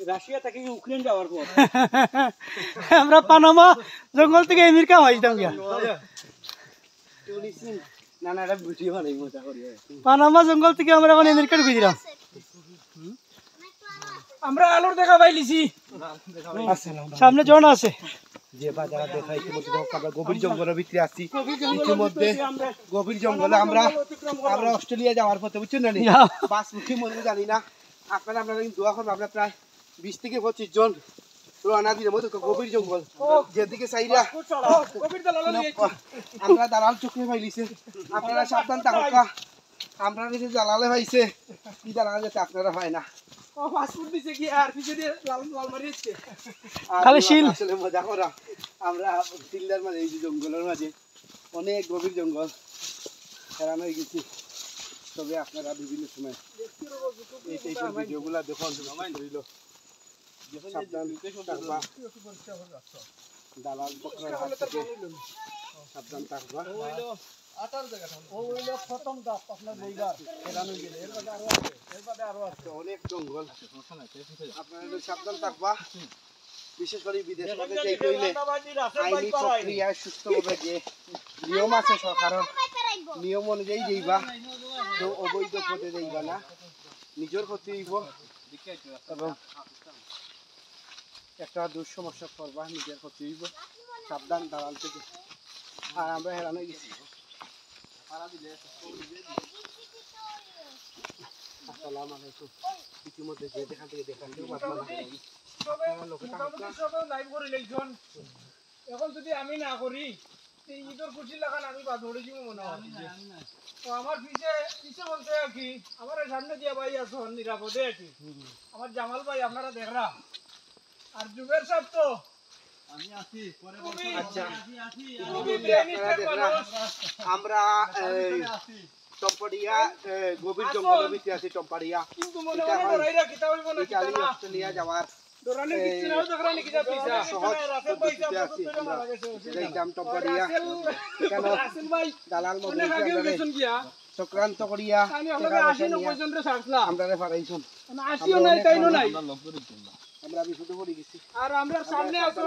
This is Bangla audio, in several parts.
রাশিয়া থেকে ইউক্রেন যাওয়ার পর আমরা পানামা জঙ্গল থেকে আমেরিকা হইতাম গিয়া না না এটা ভিডিও বানাই মজা করি পানামা জঙ্গল থেকে আমরা এখন আমেরিকা ঢুকে দিলাম আমরা আলোর দেখা পাইলিছি সামনে জন আছে যে বাজার দেখা ইতিমধ্যে আমরা গভীর জঙ্গলের ভিতরে আছি ইতিমধ্যে গভীর জঙ্গলে আমরা অস্ট্রেলিয়া যাওয়ার পথে বুঝছেন না বাস মুখী মনে জানি না আপনারা কিন্তু দোয়া করবেন আমরা প্রায় 20 থেকে 25 জন রওনা দিনের মতো গভীর জঙ্গল যেদিকে চাইরা আমরা দালাল চোখে পাইলিছে আপনারা সাবধান থাকা আমরা কিছু দালালে পাইছে কি দালাল যাতে আপনারা হয় না পাসপোর্ট দিছে কি আর পিছে দিয়ে লাল লাল মারিছে খালি শিল আসলে মজা করা আমরা সিলদার মাঝে এই জঙ্গলের মাঝে অনেক গভীর জঙ্গল হেরান হয়ে গেছি তবে আপনারা বিভিন্ন সময় এই টাইপের ভিডিওগুলো দেখুন সাবধান থাকবা দালাল পক্ষের হাত থেকে সাবধান থাকবা অনেক জঙ্গল আপনারা সাবধান থাকবা বিশেষ করে বিদেশ থেকে যাইতে হইলে আইনি প্রক্রিয়ায় সুস্থভাবে যে নিয়ম আছে সরকারের নিয়ম অনুযায়ী যাইবা তো অবৈধ পথে যাইবা না নিজের ক্ষতি হইব এবং একটা দুঃসমস্যা করবা নিজের ক্ষতি হইব সাবধান দালাল থেকে আর আমরা হেরান হয়ে গেছি আসসালামু আলাইকুম ইতিমধ্যে যে দেখান থেকে দেখান এখন যদি আমি না করি ঈদের খুশি লাগান আমি বাদ ধরে দিব মনে হয় তো আমার পিছে বলতে কি আমার সামনে দিয়ে ভাই আছো নিরাপদে আছি আমার জামাল ভাই আপনারা দেখরা আর জুবের সাহেব তো আমরা টম্পাড়িয়া গভীর জঙ্গলের ভিতরে আছি টম্পাড়িয়া কিন্তু মনে হয় কিতা হইব না অস্ট্রেলিয়া যাওয়ার দরানি কিছু নাও দরানি কিতা পিছা সহজ পদ্ধতিতে আছি যাইতাম টম্পাড়িয়া কেন দালাল মধ্যে চক্রান্ত করিয়া আমরা পারাইছুন আমরা বিশুদ্ধ করে গেছি আর আমরা সামনে আসো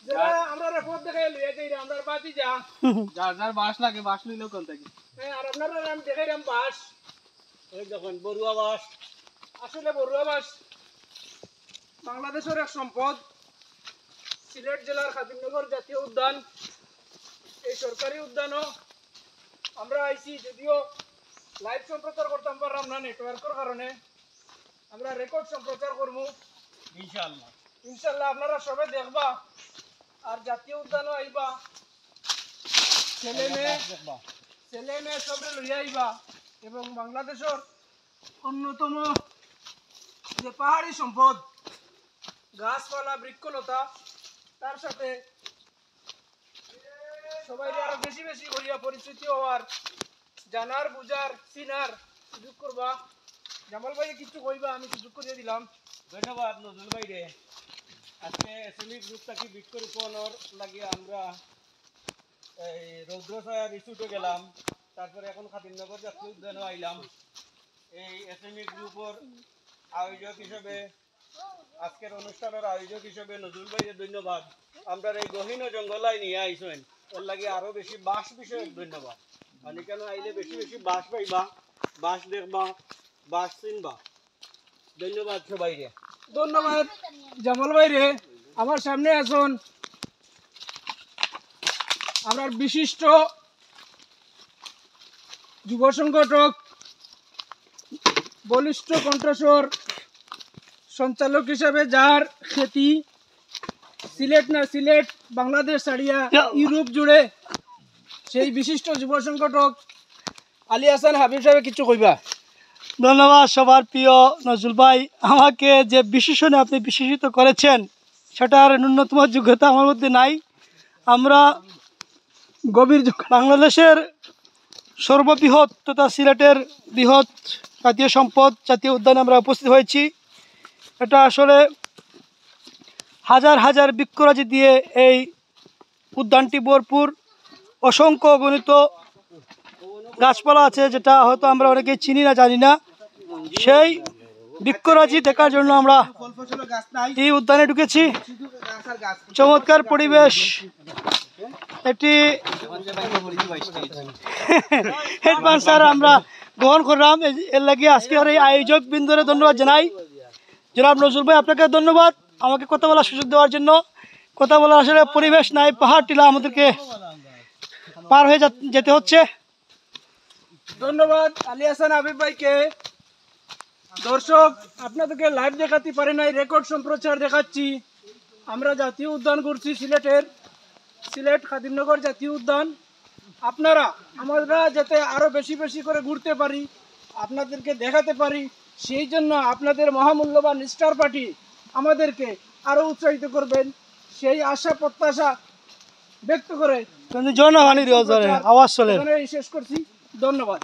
যারা আমরা রিপোর্ট দেখাই লইয়া যাই আমরা বাতি যা যার যার বাস লাগে বাস লইলো কোন থেকে আর আপনারা আমি দেখাইলাম বাস এই দেখুন বড়ুয়া বাস আসলে বড়ুয়া বাস বাংলাদেশের এক সম্পদ সিলেট জেলার খাদিমনগর জাতীয় উদ্যান এই সরকারি উদ্যানও আমরা আইছি যদিও লাইভ সম্প্রচার করতাম পারলাম না নেটওয়ার্কের কারণে আমরা রেকর্ড সম্প্রচার করবো ইনশাআল্লাহ ইনশাআল্লাহ আপনারা সবাই দেখবা আর জাতীয় উদ্যানও আইবা ছেলে মেয়ে সবরে লইয়া আইবা এবং বাংলাদেশের অন্যতম যে পাহাড়ি সম্পদ গাছপালা বৃক্ষলতা তার সাথে সবাই আরো বেশি বেশি করিয়া পরিচিতি হওয়ার জানার বুঝার চিনার সুযোগ করবা জামাল ভাই কিছু কইবা আমি সুযোগ করে দিলাম ধন্যবাদ নজরুল ভাই রে আজকে এসএমই গ্রুপটাকে বৃক্ষরোপণের লাগে আমরা এই রৌদ্রছায়া রিসোর্টে গেলাম তারপরে এখন খাদিমনগর জাতীয় উদ্যানে আইলাম এই এসএমই গ্রুপের আয়োজক হিসেবে আজকের অনুষ্ঠানের আয়োজক হিসেবে নজরুল ভাইয়ের ধন্যবাদ আমরা এই গহীন জঙ্গলায় নিয়ে আইসেন ওর লাগে আরো বেশি বাস বিষয়ক ধন্যবাদ মানে কেন আইলে বেশি বেশি বাস পাইবা বাস দেখবা বাস চিনবা ধন্যবাদ সবাই রে ধন্যবাদ জামাল ভাই রে আমার সামনে আসুন আমরা বিশিষ্ট যুব সংগঠক বলিষ্ঠ কণ্ঠস্বর সঞ্চালক হিসাবে যার খ্যাতি সিলেট বাংলাদেশ ছাড়িয়া ইউরোপ জুড়ে সেই বিশিষ্ট যুব সংগঠক আলী হাসান হাবিব সাহেব কিছু কইবা ধন্যবাদ সবার প্রিয় নজরুল ভাই আমাকে যে বিশেষণে আপনি বিশেষিত করেছেন সেটার ন্যূনতম যোগ্যতা আমার মধ্যে নাই আমরা গভীর বাংলাদেশের সর্ববৃহৎ তথা সিলেটের বৃহৎ জাতীয় সম্পদ জাতীয় উদ্যানে আমরা উপস্থিত হয়েছি এটা আসলে হাজার হাজার বৃক্ষরাজি দিয়ে এই উদ্যানটি ভরপুর অসংখ্য গণিত গাছপালা আছে, যেটা হয়তো আমরা অনেকেই চিনি না, জানি না। সেই বৃক্ষরাজি দেখার জন্য আমরা ফল ফসলের গাছ নাই, এই উদ্যানে ঢুকেছি। শুধু গাছ আর গাছ। চমৎকার পরিবেশ এটি। হেডম্যান স্যার আমরা গ্রহণ করলাম, এর লাগে আজকের এই আয়োজক বৃন্দরে ধন্যবাদ জানাই। জনাব নজরুল ভাই, আপনাকে ধন্যবাদ আমাকে কথা বলার সুযোগ দেওয়ার জন্য। কথা বলার আসলে পরিবেশ নাই, পাহাড় টিলা আমাদেরকে পার হয়ে যেতে হচ্ছে। ধন্যবাদ আলী হাসান হাবিব ভাইকে। দর্শক, আপনাদেরকে লাইভ দেখাতে পারি নাই, রেকর্ড সম্প্রচার দেখাচ্ছি। আমরা জাতীয় উদ্যান ঘুরছি সিলেট খাদিমনগর জাতীয় উদ্যান। আপনারা আমরা যাতে আরো বেশি বেশি করে ঘুরতে পারি, আপনাদেরকে দেখাতে পারি, সেই জন্য আপনাদের মহামূল্যবান স্টার পার্টি আমাদেরকে আরো উৎসাহিত করবেন, সেই আশা প্রত্যাশা ব্যক্ত করে জনহানির আওয়াজ চলে। এখানেই শেষ করছি। ধন্যবাদ।